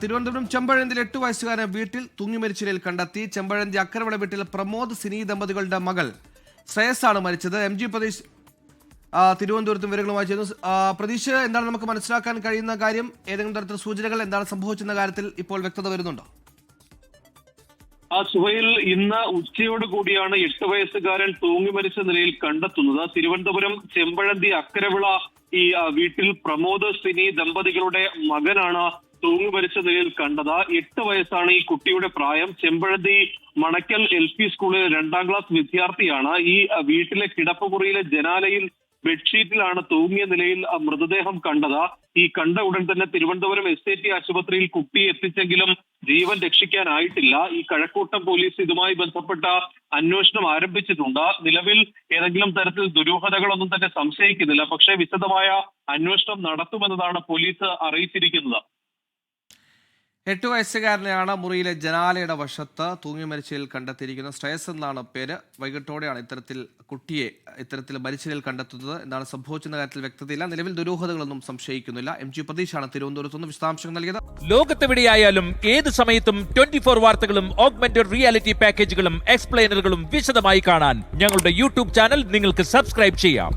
തിരുവനന്തപുരം ചെമ്പഴന്തിൽ 8 വയസ്സുകാരനെ വീട്ടിൽ തൂങ്ങി മരിച്ച നിലയിൽ കണ്ടെത്തി. ചെമ്പഴന്തി അക്കരവിള വീട്ടിൽ പ്രമോദ് സിനി ദമ്പതികളുടെ മകൾ ശ്രേയസാണ് മരിച്ചത്. MG പ്രതീഷ് തിരുവനന്തപുരത്തും വിവരങ്ങളുമായി ചേരുന്നു. പ്രതീഷ്, എന്താണ് നമുക്ക് മനസ്സിലാക്കാൻ കഴിയുന്ന കാര്യം? ഏതെങ്കിലും തരത്തിലുള്ള സൂചനകൾ എന്താണ് സംഭവിച്ചെന്ന കാര്യത്തിൽ ഇപ്പോൾ വ്യക്തത വരുന്നുണ്ടോ? സുഹൈൽ, ഇന്ന് ഉച്ചയോട് കൂടിയാണ് 8 വയസ്സുകാരൻ തൂങ്ങി മരിച്ച നിലയിൽ കണ്ടെത്തുന്നത്. തിരുവനന്തപുരം ചെമ്പഴന്തി അക്കരവിള ഈ വീട്ടിൽ പ്രമോദ് സിനി ദമ്പതികളുടെ മകനാണ് തൂങ്ങി മരിച്ച നിലയിൽ കണ്ടത്. 8 വയസ്സാണ് ഈ കുട്ടിയുടെ പ്രായം. ചെമ്പഴന്തി മണക്കൽ LP സ്കൂളിലെ 2ാം ക്ലാസ് വിദ്യാർത്ഥിയാണ്. ഈ വീട്ടിലെ കിടപ്പുമുറിയിലെ ജനാലയിൽ ബെഡ്ഷീറ്റിലാണ് തൂങ്ങിയ നിലയിൽ മൃതദേഹം കണ്ടത്. ഈ കണ്ട ഉടൻ തന്നെ തിരുവനന്തപുരം SAT ആശുപത്രിയിൽ കുട്ടിയെ എത്തിച്ചെങ്കിലും ജീവൻ രക്ഷിക്കാനായിട്ടില്ല. ഈ കഴക്കൂട്ടം പോലീസ് ഇതുമായി ബന്ധപ്പെട്ട അന്വേഷണം ആരംഭിച്ചിട്ടുണ്ട്. നിലവിൽ ഏതെങ്കിലും തരത്തിൽ ദുരൂഹതകളൊന്നും തന്നെ സംശയിക്കുന്നില്ല. പക്ഷേ വിശദമായ അന്വേഷണം നടത്തുമെന്നതാണ് പോലീസ് അറിയിച്ചിരിക്കുന്നത്. 8 വയസ്സുകാരനെയാണ് മുറിയിലെ ജനാലയുടെ വശത്ത് തൂങ്ങി മരിച്ചതിൽ കണ്ടെത്തിയിരിക്കുന്നത്. ശ്രേയസ് എന്നാണ് പേര്. വൈകിട്ടോടെയാണ് കുട്ടിയെ ഇത്തരത്തിൽ മരിച്ചതിൽ കണ്ടെത്തുന്നത്. എന്താണ് സംഭവിച്ചെന്ന കാര്യത്തിൽ വ്യക്തതയില്ല. നിലവിൽ ദുരൂഹതകളൊന്നും സംശയിക്കുന്നില്ല. MG പ്രതീഷാണ് തിരുവനന്തപുരത്തുനിന്ന് വിശദാംശങ്ങൾ നൽകിയത്. ലോകത്തെവിടെയായാലും ഏത് സമയത്തും 24 വാർത്തകളും ഓഗ്മെന്റഡ് റിയാലിറ്റി പാക്കേജുകളും എക്സ്പ്ലെയിനറുകളും വിശദമായി കാണാൻ ഞങ്ങളുടെ YouTube ചാനൽ നിങ്ങൾക്ക് സബ്സ്ക്രൈബ് ചെയ്യാം.